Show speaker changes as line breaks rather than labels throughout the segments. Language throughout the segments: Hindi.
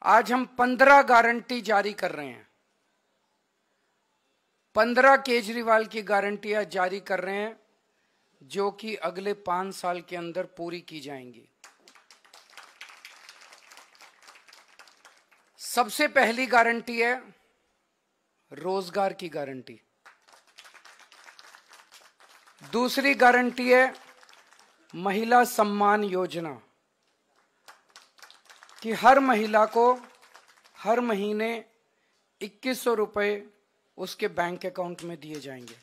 आज हम 15 गारंटी जारी कर रहे हैं। 15 केजरीवाल की गारंटियां जारी कर रहे हैं जो कि अगले 5 साल के अंदर पूरी की जाएंगी। सबसे पहली गारंटी है रोजगार की गारंटी। दूसरी गारंटी है महिला सम्मान योजना कि हर महिला को हर महीने 2100 रुपए उसके बैंक अकाउंट में दिए जाएंगे।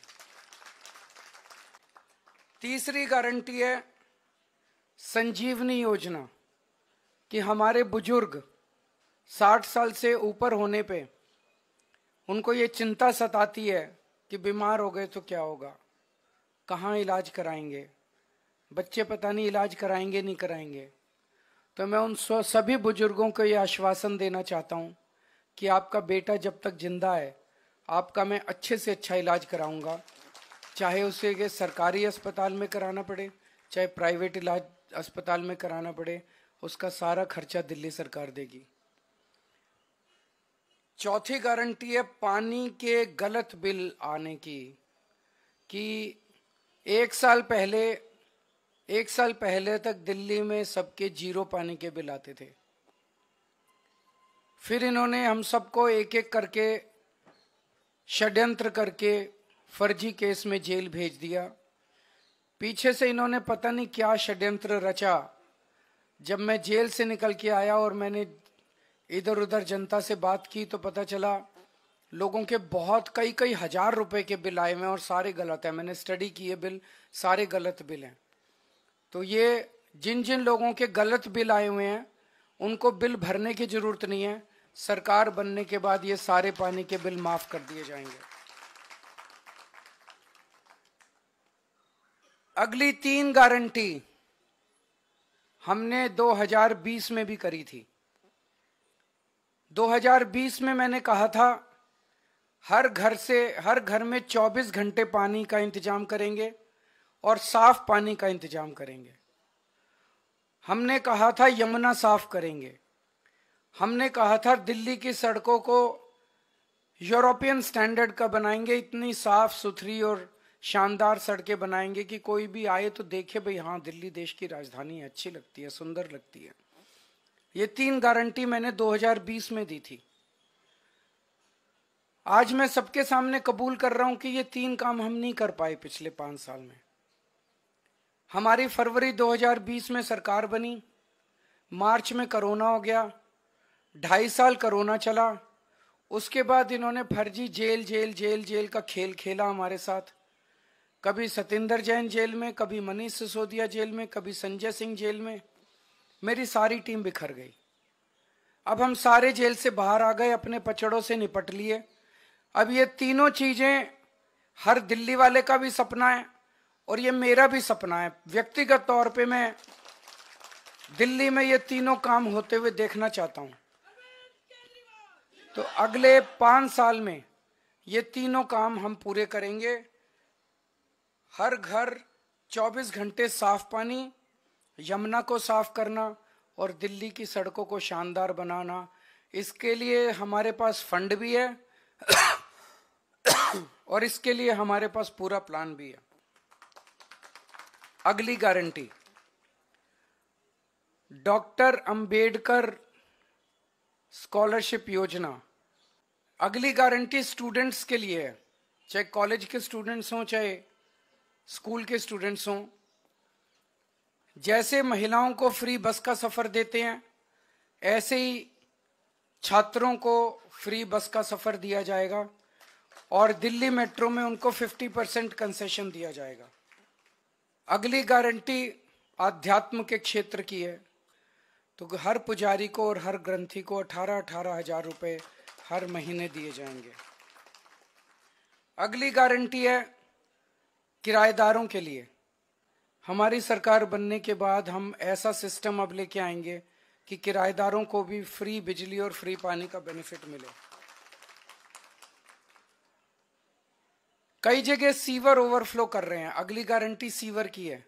तीसरी गारंटी है संजीवनी योजना कि हमारे बुजुर्ग 60 साल से ऊपर होने पे उनको ये चिंता सताती है कि बीमार हो गए तो क्या होगा, कहाँ इलाज कराएंगे, बच्चे पता नहीं इलाज कराएंगे नहीं कराएंगे। तो मैं उन सभी बुजुर्गों को ये आश्वासन देना चाहता हूँ कि आपका बेटा जब तक जिंदा है आपका मैं अच्छे से अच्छा इलाज कराऊंगा, चाहे उसे के सरकारी अस्पताल में कराना पड़े चाहे प्राइवेट इलाज अस्पताल में कराना पड़े, उसका सारा खर्चा दिल्ली सरकार देगी। चौथी गारंटी है पानी के गलत बिल आने की कि एक साल पहले तक दिल्ली में सबके 0 पानी के बिल आते थे। फिर इन्होंने हम सबको एक एक करके षड्यंत्र करके फर्जी केस में जेल भेज दिया। पीछे से इन्होंने पता नहीं क्या षड्यंत्र रचा। जब मैं जेल से निकल के आया और मैंने इधर उधर जनता से बात की तो पता चला लोगों के बहुत कई हजार रुपए के बिल आए हुए हैं और सारे गलत हैं। मैंने स्टडी किए बिल, सारे गलत बिल हैं। तो ये जिन जिन लोगों के गलत बिल आए हुए हैं उनको बिल भरने की जरूरत नहीं है, सरकार बनने के बाद ये सारे पानी के बिल माफ कर दिए जाएंगे। अगली 3 गारंटी हमने 2020 में भी करी थी। 2020 में मैंने कहा था हर घर में 24 घंटे पानी का इंतजाम करेंगे और साफ पानी का इंतजाम करेंगे। हमने कहा था यमुना साफ करेंगे। हमने कहा था दिल्ली की सड़कों को यूरोपियन स्टैंडर्ड का बनाएंगे, इतनी साफ सुथरी और शानदार सड़कें बनाएंगे कि कोई भी आए तो देखे भाई हाँ दिल्ली देश की राजधानी है, अच्छी लगती है, सुंदर लगती है। ये 3 गारंटी मैंने 2020 में दी थी। आज मैं सबके सामने कबूल कर रहा हूं कि ये 3 काम हम नहीं कर पाए पिछले 5 साल में। हमारी फरवरी 2020 में सरकार बनी, मार्च में कोरोना हो गया, 2.5 साल कोरोना चला। उसके बाद इन्होंने फर्जी जेल का खेल खेला हमारे साथ। कभी सतेंद्र जैन जेल में, कभी मनीष सिसोदिया जेल में, कभी संजय सिंह जेल में। मेरी सारी टीम बिखर गई। अब हम सारे जेल से बाहर आ गए, अपने पचड़ों से निपट लिए। अब ये तीनों चीजें हर दिल्ली वाले का भी सपना है और ये मेरा भी सपना है। व्यक्तिगत तौर पे मैं दिल्ली में ये तीनों काम होते हुए देखना चाहता हूं। तो अगले 5 साल में ये तीनों काम हम पूरे करेंगे। हर घर 24 घंटे साफ पानी, यमुना को साफ करना और दिल्ली की सड़कों को शानदार बनाना। इसके लिए हमारे पास फंड भी है और इसके लिए हमारे पास पूरा प्लान भी है। अगली गारंटी डॉक्टर अंबेडकर स्कॉलरशिप योजना। अगली गारंटी स्टूडेंट्स के लिए है, चाहे कॉलेज के स्टूडेंट्स हों चाहे स्कूल के स्टूडेंट्स हों। जैसे महिलाओं को फ्री बस का सफर देते हैं ऐसे ही छात्रों को फ्री बस का सफर दिया जाएगा और दिल्ली मेट्रो में उनको 50% कंसेशन दिया जाएगा। अगली गारंटी आध्यात्म के क्षेत्र की है। तो हर पुजारी को और हर ग्रंथी को 18-18 हजार रुपए हर महीने दिए जाएंगे। अगली गारंटी है किराएदारों के लिए। हमारी सरकार बनने के बाद हम ऐसा सिस्टम अब लेके आएंगे कि किराएदारों को भी फ्री बिजली और फ्री पानी का बेनिफिट मिले। कई जगह सीवर ओवरफ्लो कर रहे हैं, अगली गारंटी सीवर की है।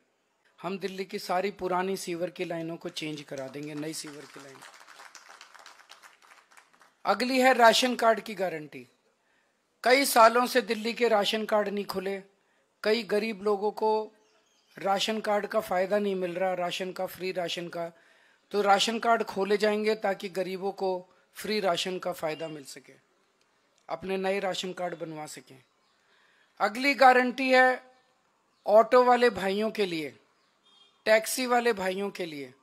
हम दिल्ली की सारी पुरानी सीवर की लाइनों को चेंज करा देंगे, नई सीवर की लाइन। अगली है राशन कार्ड की गारंटी। कई सालों से दिल्ली के राशन कार्ड नहीं खुले, कई गरीब लोगों को राशन कार्ड का फायदा नहीं मिल रहा, राशन का, फ्री राशन का। तो राशन कार्ड खोले जाएंगे ताकि गरीबों को फ्री राशन का फायदा मिल सके, अपने नए राशन कार्ड बनवा सकें। अगली गारंटी है ऑटो वाले भाइयों के लिए, टैक्सी वाले भाइयों के लिए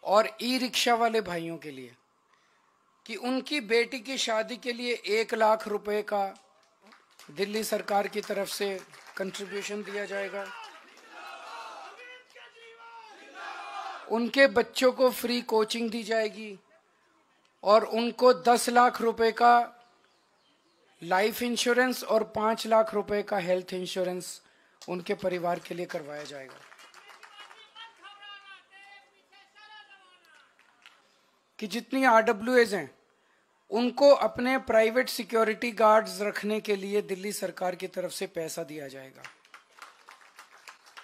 और ई रिक्शा वाले भाइयों के लिए कि उनकी बेटी की शादी के लिए 1 लाख रुपए का दिल्ली सरकार की तरफ से कंट्रीब्यूशन दिया जाएगा। उनके बच्चों को फ्री कोचिंग दी जाएगी और उनको 10 लाख रुपए का लाइफ इंश्योरेंस और 5 लाख रुपए का हेल्थ इंश्योरेंस उनके परिवार के लिए करवाया जाएगा। कि जितनी आरडब्ल्यूएज हैं उनको अपने प्राइवेट सिक्योरिटी गार्ड्स रखने के लिए दिल्ली सरकार की तरफ से पैसा दिया जाएगा।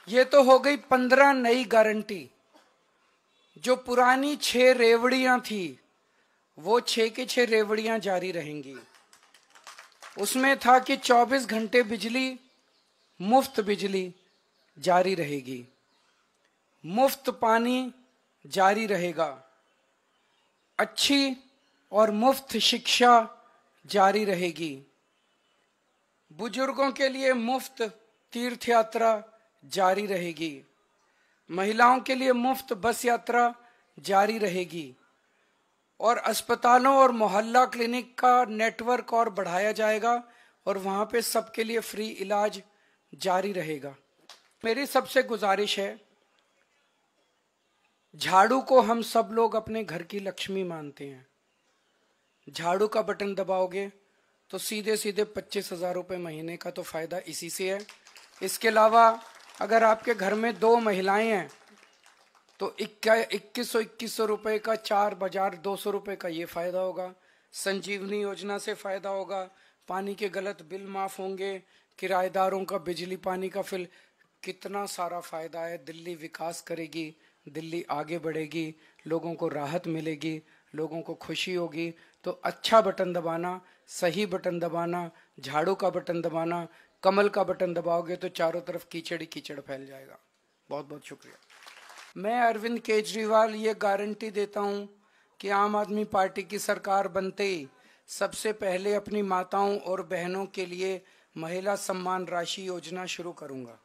ये तो हो गई 15 नई गारंटी। जो पुरानी 6 रेवड़ियां थी वो 6 के 6 रेवड़ियां जारी रहेंगी। उसमें था कि 24 घंटे बिजली, मुफ्त बिजली जारी रहेगी, मुफ्त पानी जारी रहेगा, अच्छी और मुफ्त शिक्षा जारी रहेगी, बुजुर्गों के लिए मुफ्त तीर्थ यात्रा जारी रहेगी, महिलाओं के लिए मुफ्त बस यात्रा जारी रहेगी और अस्पतालों और मोहल्ला क्लिनिक का नेटवर्क और बढ़ाया जाएगा और वहां पे सबके लिए फ्री इलाज जारी रहेगा। मेरी सबसे गुजारिश है, झाड़ू को हम सब लोग अपने घर की लक्ष्मी मानते हैं। झाड़ू का बटन दबाओगे तो सीधे सीधे 25,000 रुपये महीने का तो फायदा इसी से है। इसके अलावा अगर आपके घर में 2 महिलाएं हैं तो 2100 रुपये का 4,200 रुपये का ये फायदा होगा। संजीवनी योजना से फायदा होगा, पानी के गलत बिल माफ होंगे, किराएदारों का बिजली पानी का बिल, कितना सारा फायदा है। दिल्ली विकास करेगी, दिल्ली आगे बढ़ेगी, लोगों को राहत मिलेगी, लोगों को खुशी होगी। तो अच्छा बटन दबाना, सही बटन दबाना, झाड़ू का बटन दबाना, कमल का बटन दबाओगे तो चारों तरफ कीचड़ ही कीचड़ फैल जाएगा। बहुत बहुत शुक्रिया। मैं अरविंद केजरीवाल ये गारंटी देता हूं कि आम आदमी पार्टी की सरकार बनते ही सबसे पहले अपनी माताओं और बहनों के लिए महिला सम्मान राशि योजना शुरू करूंगा।